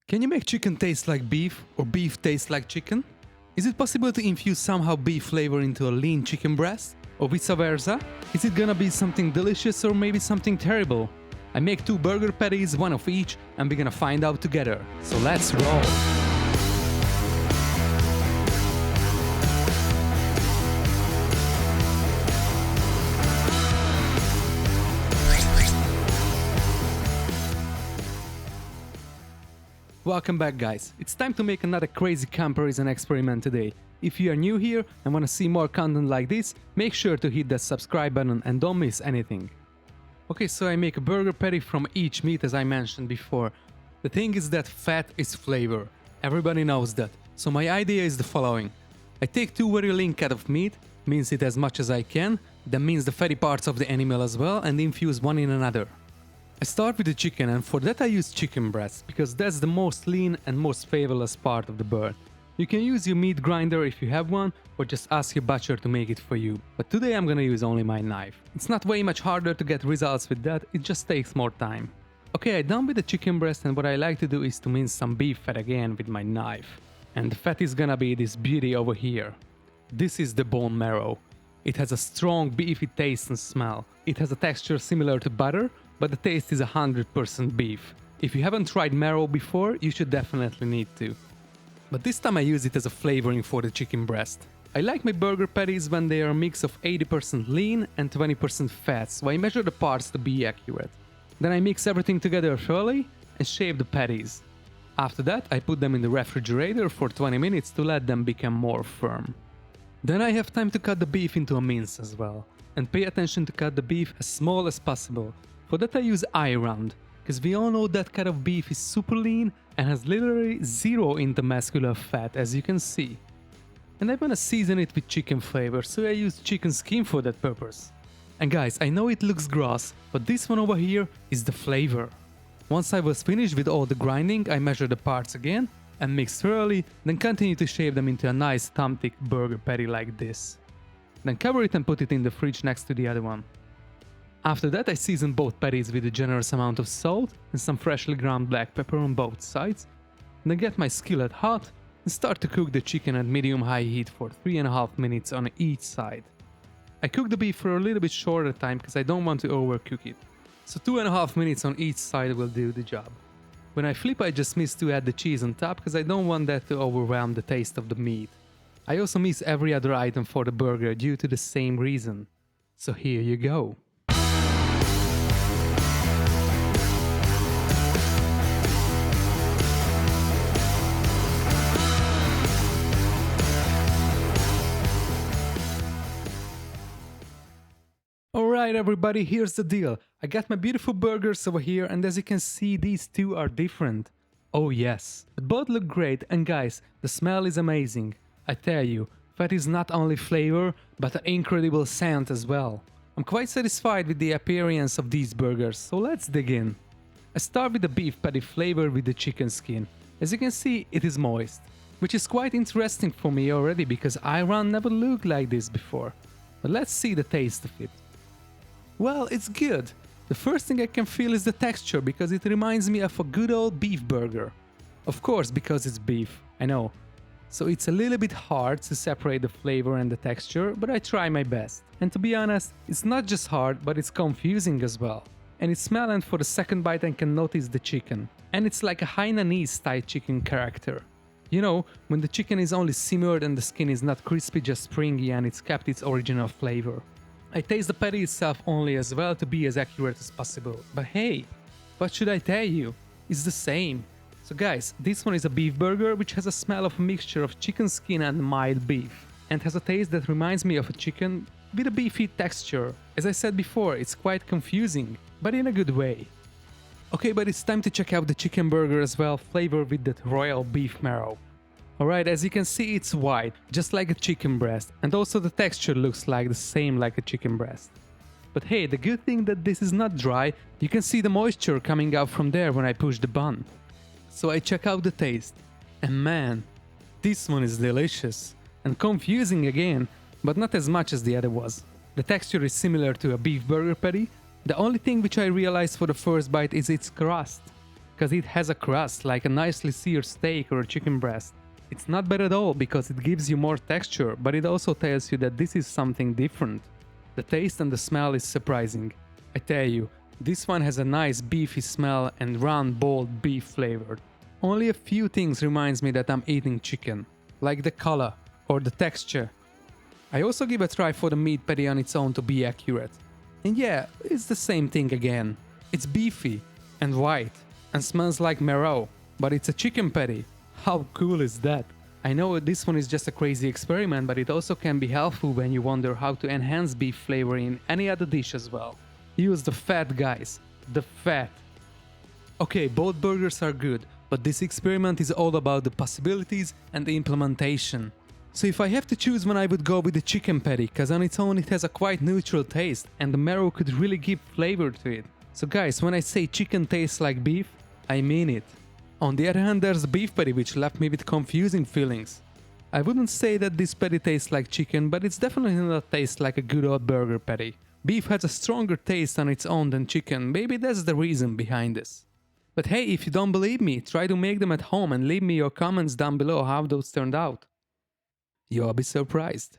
Can you make chicken taste like beef or beef taste like chicken? Is it possible to infuse somehow beef flavor into a lean chicken breast? Or vice versa? Is it gonna be something delicious or maybe something terrible? I make 2 burger patties, one of each, and we're gonna find out together. So let's roll! Welcome back, guys. It's time to make another crazy comparison experiment today. If you are new here and want to see more content like this, make sure to hit that subscribe button and don't miss anything. Okay, so I make a burger patty from each meat as I mentioned before. The thing is that fat is flavor. Everybody knows that. So my idea is the following. I take 2 very lean cut of meat, mince it as much as I can, then mince the fatty parts of the animal as well and infuse one in another. I start with the chicken, and for that I use chicken breast, because that's the most lean and most flavorless part of the bird. You can use your meat grinder if you have one, or just ask your butcher to make it for you. But today I'm gonna use only my knife. It's not way much harder to get results with that, it just takes more time. Okay, I'm done with the chicken breast, and what I like to do is to mince some beef fat again with my knife. And the fat is gonna be this beauty over here. This is the bone marrow. It has a strong beefy taste and smell. It has a texture similar to butter, but the taste is 100% beef. If you haven't tried marrow before, you should definitely need to. But this time I use it as a flavoring for the chicken breast. I like my burger patties when they are a mix of 80% lean and 20% fat, so I measure the parts to be accurate. Then I mix everything together thoroughly and shape the patties. After that, I put them in the refrigerator for 20 minutes to let them become more firm. Then I have time to cut the beef into a mince as well. And pay attention to cut the beef as small as possible. For that I use eye round, because we all know that cut of beef is super lean and has literally zero intermuscular fat, as you can see. And I wanna season it with chicken flavor, so I use chicken skin for that purpose. And guys, I know it looks gross, but this one over here is the flavor. Once I was finished with all the grinding, I measure the parts again and mix thoroughly, then continue to shape them into a nice thumb-thick burger patty like this. Then cover it and put it in the fridge next to the other one. After that I season both patties with a generous amount of salt and some freshly ground black pepper on both sides. Then get my skillet hot and start to cook the chicken at medium-high heat for 3.5 minutes on each side. I cook the beef for a little bit shorter time because I don't want to overcook it. So 2.5 minutes on each side will do the job. When I flip I just miss to add the cheese on top because I don't want that to overwhelm the taste of the meat. I also miss every other item for the burger due to the same reason. So here you go. Alright everybody, here's the deal. I got my beautiful burgers over here, and as you can see these two are different. Oh yes, but both look great, and guys, the smell is amazing. I tell you, fat is not only flavor, but an incredible scent as well. I'm quite satisfied with the appearance of these burgers, so let's dig in. I start with the beef patty flavor with the chicken skin. As you can see, it is moist, which is quite interesting for me already because Iran never looked like this before. But let's see the taste of it. Well, it's good. The first thing I can feel is the texture because it reminds me of a good old beef burger. Of course, because it's beef, I know. So it's a little bit hard to separate the flavor and the texture, but I try my best. And to be honest, it's not just hard, but it's confusing as well. And it's smell, and for the second bite I can notice the chicken. And it's like a Hainanese style chicken character. You know, when the chicken is only simmered and the skin is not crispy, just springy, and it's kept its original flavor. I taste the patty itself only as well to be as accurate as possible. But hey, what should I tell you? It's the same. So guys, this one is a beef burger which has a smell of a mixture of chicken skin and mild beef. And has a taste that reminds me of a chicken with a beefy texture. As I said before, it's quite confusing, but in a good way. Okay, but it's time to check out the chicken burger as well, flavored with that royal beef marrow. Alright, as you can see it's white, just like a chicken breast, and also the texture looks like the same like a chicken breast. But hey, the good thing that this is not dry, you can see the moisture coming out from there when I push the bun. So I check out the taste, and man, this one is delicious, and confusing again, but not as much as the other was. The texture is similar to a beef burger patty, the only thing which I realized for the first bite is its crust. because it has a crust like a nicely seared steak or a chicken breast. It's not bad at all because it gives you more texture, but it also tells you that this is something different. The taste and the smell is surprising. I tell you, this one has a nice beefy smell and round, bold beef flavor. Only a few things reminds me that I'm eating chicken, like the color or the texture. I also give a try for the meat patty on its own to be accurate. And yeah, it's the same thing again. It's beefy and white and smells like marrow, but it's a chicken patty. How cool is that? I know this one is just a crazy experiment, but it also can be helpful when you wonder how to enhance beef flavor in any other dish as well. Use the fat, guys. The fat. Okay, both burgers are good, but this experiment is all about the possibilities and the implementation. So if I have to choose one, I would go with the chicken patty, cause on its own it has a quite neutral taste and the marrow could really give flavor to it. So guys, when I say chicken tastes like beef, I mean it. On the other hand, there's the beef patty, which left me with confusing feelings. I wouldn't say that this patty tastes like chicken, but it's definitely not taste like a good old burger patty. Beef has a stronger taste on its own than chicken, maybe that's the reason behind this. But hey, if you don't believe me, try to make them at home and leave me your comments down below how those turned out. You'll be surprised.